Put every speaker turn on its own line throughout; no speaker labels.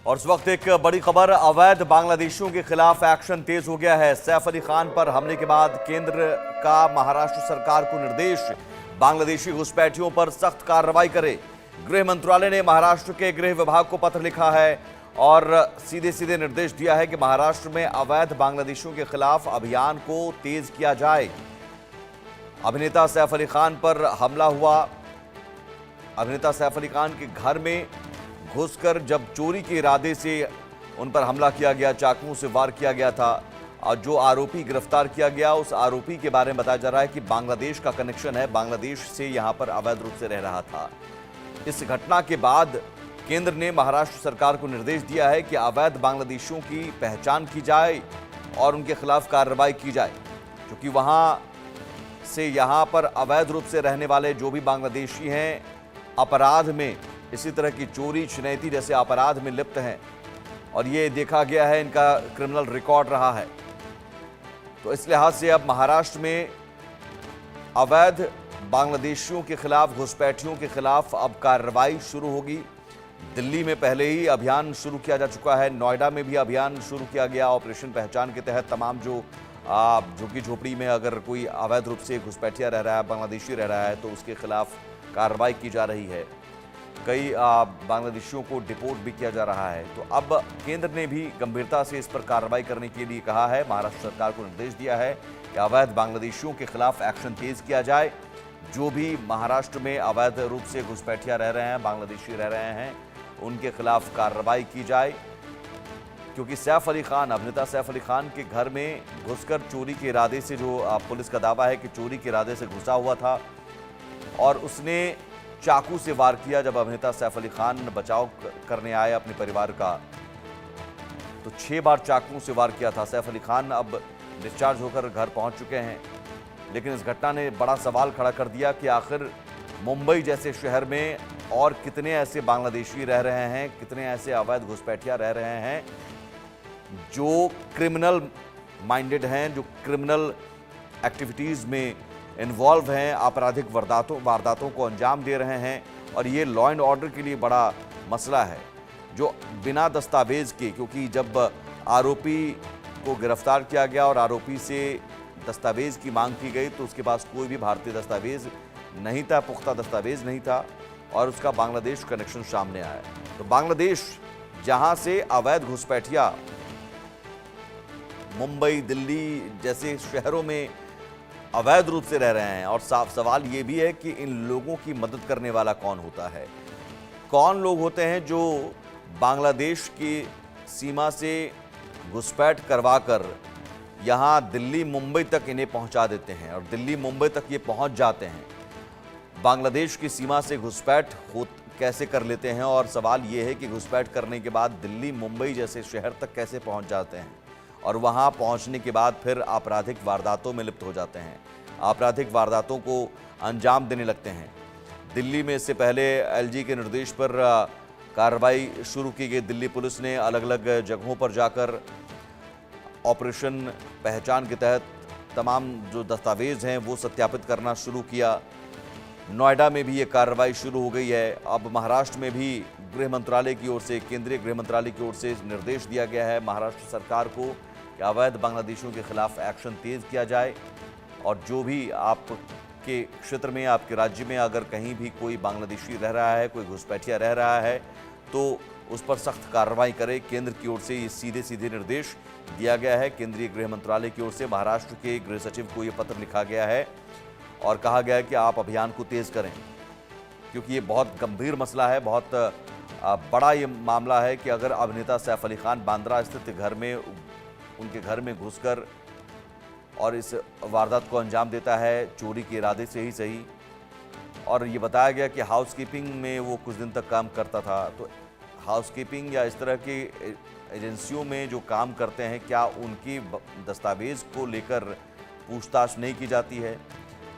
और इस वक्त एक बड़ी खबर, अवैध बांग्लादेशियों के खिलाफ एक्शन तेज हो गया है। सैफ अली खान पर हमले के बाद केंद्र का महाराष्ट्र सरकार को निर्देश, बांग्लादेशी घुसपैठियों पर सख्त कार्रवाई करे। गृह मंत्रालय ने महाराष्ट्र के गृह विभाग को पत्र लिखा है और सीधे सीधे निर्देश दिया है कि महाराष्ट्र में अवैध बांग्लादेशियों के खिलाफ अभियान को तेज किया जाए। अभिनेता सैफ अली खान पर हमला हुआ। अभिनेता सैफ अली खान के घर में घुसकर जब चोरी के इरादे से उन पर हमला किया गया, चाकुओं से वार किया गया था, और जो आरोपी गिरफ्तार किया गया उस आरोपी के बारे में बताया जा रहा है कि बांग्लादेश का कनेक्शन है, बांग्लादेश से यहां पर अवैध रूप से रह रहा था। इस घटना के बाद केंद्र ने महाराष्ट्र सरकार को निर्देश दिया है कि अवैध बांग्लादेशियों की पहचान की जाए और उनके खिलाफ कार्रवाई की जाए, क्योंकि वहां से यहां पर अवैध रूप से रहने वाले जो भी बांग्लादेशी हैं अपराध में, इसी तरह की चोरी छिनैती जैसे अपराध में लिप्त हैं और ये देखा गया है इनका क्रिमिनल रिकॉर्ड रहा है। तो इस लिहाज से अब महाराष्ट्र में अवैध बांग्लादेशियों के खिलाफ, घुसपैठियों के खिलाफ अब कार्रवाई शुरू होगी। दिल्ली में पहले ही अभियान शुरू किया जा चुका है, नोएडा में भी अभियान शुरू किया गया। ऑपरेशन पहचान के तहत तमाम जो झुग्गी झोपड़ी में अगर कोई अवैध रूप से घुसपैठिया रह रहा है, बांग्लादेशी रह रहा है, तो उसके खिलाफ कार्रवाई की जा रही है। कई बांग्लादेशियों को डिपोर्ट भी किया जा रहा है। तो अब केंद्र ने भी गंभीरता से इस पर कार्रवाई करने के लिए कहा है, महाराष्ट्र सरकार को निर्देश दिया है कि अवैध बांग्लादेशियों के खिलाफ एक्शन तेज किया जाए। जो भी महाराष्ट्र में अवैध रूप से घुसपैठिया रह रहे हैं, बांग्लादेशी रह रहे हैं, उनके खिलाफ कार्रवाई की जाए, क्योंकि सैफ अली खान, अभिनेता सैफ अली खान के घर में घुसकर चोरी के इरादे से, जो पुलिस का दावा है कि चोरी के इरादे से घुसा हुआ था और उसने चाकू से वार किया। जब अभिनेता सैफ अली खान बचाव करने आए अपने परिवार का, तो 6 बार चाकू से वार किया था। सैफ अली खान अब डिस्चार्ज होकर घर पहुंच चुके हैं, लेकिन इस घटना ने बड़ा सवाल खड़ा कर दिया कि आखिर मुंबई जैसे शहर में और कितने ऐसे बांग्लादेशी रह रहे हैं, कितने ऐसे अवैध घुसपैठिया रह रहे हैं जो क्रिमिनल माइंडेड हैं, जो क्रिमिनल एक्टिविटीज़ में इन्वॉल्व हैं, आपराधिक वारदातों को अंजाम दे रहे हैं। और ये लॉ एंड ऑर्डर के लिए बड़ा मसला है, जो बिना दस्तावेज के, क्योंकि जब आरोपी को गिरफ्तार किया गया और आरोपी से दस्तावेज की मांग की गई, तो उसके पास कोई भी भारतीय दस्तावेज नहीं था, पुख्ता दस्तावेज नहीं था, और उसका बांग्लादेश कनेक्शन सामने आया। तो बांग्लादेश जहां से अवैध घुसपैठिया मुंबई, दिल्ली जैसे शहरों में अवैध रूप से रह रहे हैं, और साफ सवाल ये भी है कि इन लोगों की मदद करने वाला कौन होता है, कौन लोग होते हैं जो बांग्लादेश की सीमा से घुसपैठ करवाकर यहाँ दिल्ली मुंबई तक इन्हें पहुँचा देते हैं और दिल्ली मुंबई तक ये पहुँच जाते हैं। बांग्लादेश की सीमा से घुसपैठ कैसे कर लेते हैं, और सवाल ये है कि घुसपैठ करने के बाद दिल्ली मुंबई जैसे शहर तक कैसे पहुँच जाते हैं, और वहां पहुंचने के बाद फिर आपराधिक वारदातों में लिप्त हो जाते हैं, आपराधिक वारदातों को अंजाम देने लगते हैं। दिल्ली में इससे पहले एलजी के निर्देश पर कार्रवाई शुरू की गई। दिल्ली पुलिस ने अलग अलग जगहों पर जाकर ऑपरेशन पहचान के तहत तमाम जो दस्तावेज हैं वो सत्यापित करना शुरू किया। नोएडा में भी ये कार्रवाई शुरू हो गई है। अब महाराष्ट्र में भी गृह मंत्रालय की ओर से, केंद्रीय गृह मंत्रालय की ओर से निर्देश दिया गया है महाराष्ट्र सरकार को कि अवैध बांग्लादेशियों के खिलाफ एक्शन तेज किया जाए, और जो भी आपके क्षेत्र में, आपके राज्य में अगर कहीं भी कोई बांग्लादेशी रह रहा है, कोई घुसपैठिया रह रहा है, तो उस पर सख्त कार्रवाई करे। केंद्र की ओर से ये सीधे सीधे निर्देश दिया गया है। केंद्रीय गृह मंत्रालय की ओर से महाराष्ट्र के गृह सचिव को ये पत्र लिखा गया है और कहा गया है कि आप अभियान को तेज करें, क्योंकि ये बहुत गंभीर मसला है, बहुत बड़ा ये मामला है कि अगर अभिनेता सैफ अली खान बांद्रा स्थित घर में, उनके घर में घुसकर और इस वारदात को अंजाम देता है, चोरी के इरादे से ही सही, और ये बताया गया कि हाउसकीपिंग में वो कुछ दिन तक काम करता था, तो हाउसकीपिंग या इस तरह की एजेंसियों में जो काम करते हैं, क्या उनकी दस्तावेज को लेकर पूछताछ नहीं की जाती है?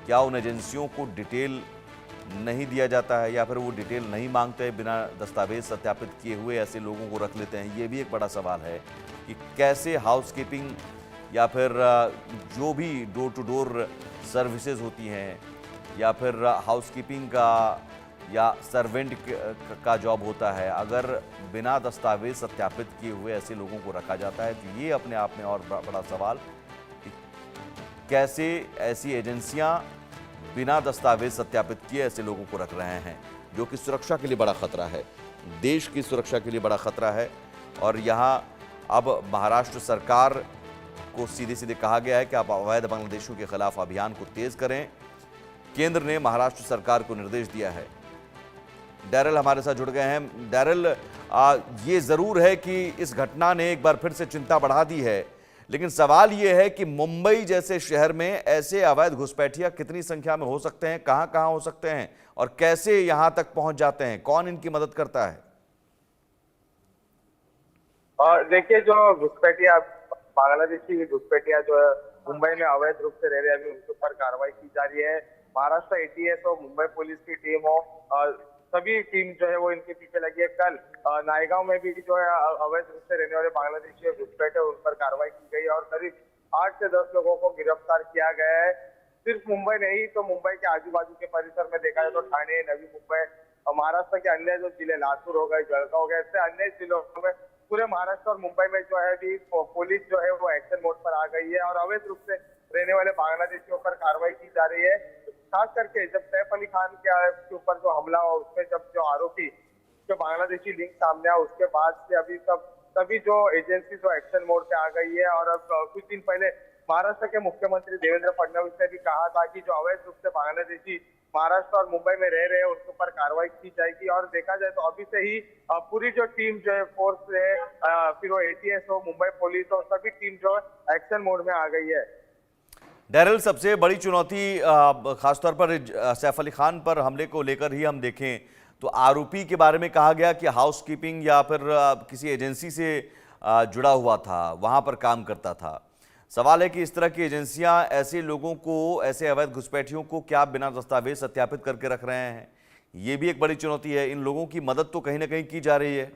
क्या उन एजेंसियों को डिटेल नहीं दिया जाता है, या फिर वो डिटेल नहीं मांगते, बिना दस्तावेज सत्यापित किए हुए ऐसे लोगों को रख लेते हैं? ये भी एक बड़ा सवाल है कि कैसे हाउसकीपिंग या फिर जो भी डोर टू डोर सर्विसेज होती हैं, या फिर हाउसकीपिंग का या सर्वेंट का जॉब होता है, अगर बिना दस्तावेज सत्यापित किए हुए ऐसे लोगों को रखा जाता है तो ये अपने आप में और बड़ा सवाल कि कैसे ऐसी एजेंसियां बिना दस्तावेज सत्यापित किए ऐसे लोगों को रख रहे हैं, जो कि सुरक्षा के लिए बड़ा खतरा है, देश की सुरक्षा के लिए बड़ा खतरा है। और यहाँ अब महाराष्ट्र सरकार को सीधे सीधे कहा गया है कि आप अवैध बांग्लादेशियों के खिलाफ अभियान को तेज करें। केंद्र ने महाराष्ट्र सरकार को निर्देश दिया है। डैरल हमारे साथ जुड़ गए हैं। डैरल, ये जरूर है कि इस घटना ने एक बार फिर से चिंता बढ़ा दी है, लेकिन सवाल ये है कि मुंबई जैसे शहर में ऐसे अवैध घुसपैठिया कितनी संख्या में हो सकते हैं, कहां कहां हो सकते हैं और कैसे यहां तक पहुंच जाते हैं, कौन इनकी मदद करता है?
और देखिए, जो घुसपैठिया बांग्लादेशी घुसपैठिया जो है मुंबई में अवैध रूप से रह रहे हैं, अभी उनके ऊपर कार्रवाई की जा रही है। महाराष्ट्र एटीएस हो, मुंबई पुलिस की टीम हो, सभी टीम जो है वो इनके पीछे लगी है। कल नायगांव में भी जो है अवैध रूप से रहने वाले बांग्लादेशी घुसपैठे उन पर कार्रवाई की गई और करीब 8 से 10 लोगों को गिरफ्तार किया गया है। सिर्फ मुंबई नहीं तो मुंबई के आजू बाजू के परिसर में देखा जाए तो ठाणे, नवी मुंबई और महाराष्ट्र के अन्य जो जिले लातूर हो गए, जळगांव हो गए, ऐसे अन्य जिलों में पूरे महाराष्ट्र और मुंबई में जो है अभी पुलिस जो है वो एक्शन मोड पर आ गई है और अवैध रूप से रहने वाले बांग्लादेशियों पर कार्रवाई की जा रही है। खास करके जब सैफ अली खान के ऊपर जो हमला हुआ, उसमें जब जो आरोपी जो बांग्लादेशी लिंक सामने आया, उसके बाद से अभी सभी जो एजेंसी जो एक्शन मोड पे आ गई है। और अब कुछ दिन पहले महाराष्ट्र के मुख्यमंत्री देवेंद्र फडणवीस ने भी कहा था कि जो अवैध रूप से बांग्लादेशी महाराष्ट्र और मुंबई में रह रहे हैं उनके ऊपर कार्रवाई की जाएगी। और देखा जाए तो अभी से ही पूरी जो टीम जो है फोर्स है, फिर वो एटीएस हो, मुंबई पुलिस हो, सभी टीम जो है एक्शन मोड में आ गई है।
डैरल, सबसे बड़ी चुनौती खासतौर पर सैफ अली खान पर हमले को लेकर ही हम देखें तो आरोपी के बारे में कहा गया कि हाउसकीपिंग या फिर किसी एजेंसी से जुड़ा हुआ था, वहां पर काम करता था। सवाल है कि इस तरह की एजेंसियां ऐसे लोगों को, ऐसे अवैध घुसपैठियों को क्या बिना दस्तावेज सत्यापित करके रख रहे हैं? ये भी एक बड़ी चुनौती है। इन लोगों की मदद तो कहीं ना कहीं की जा रही है।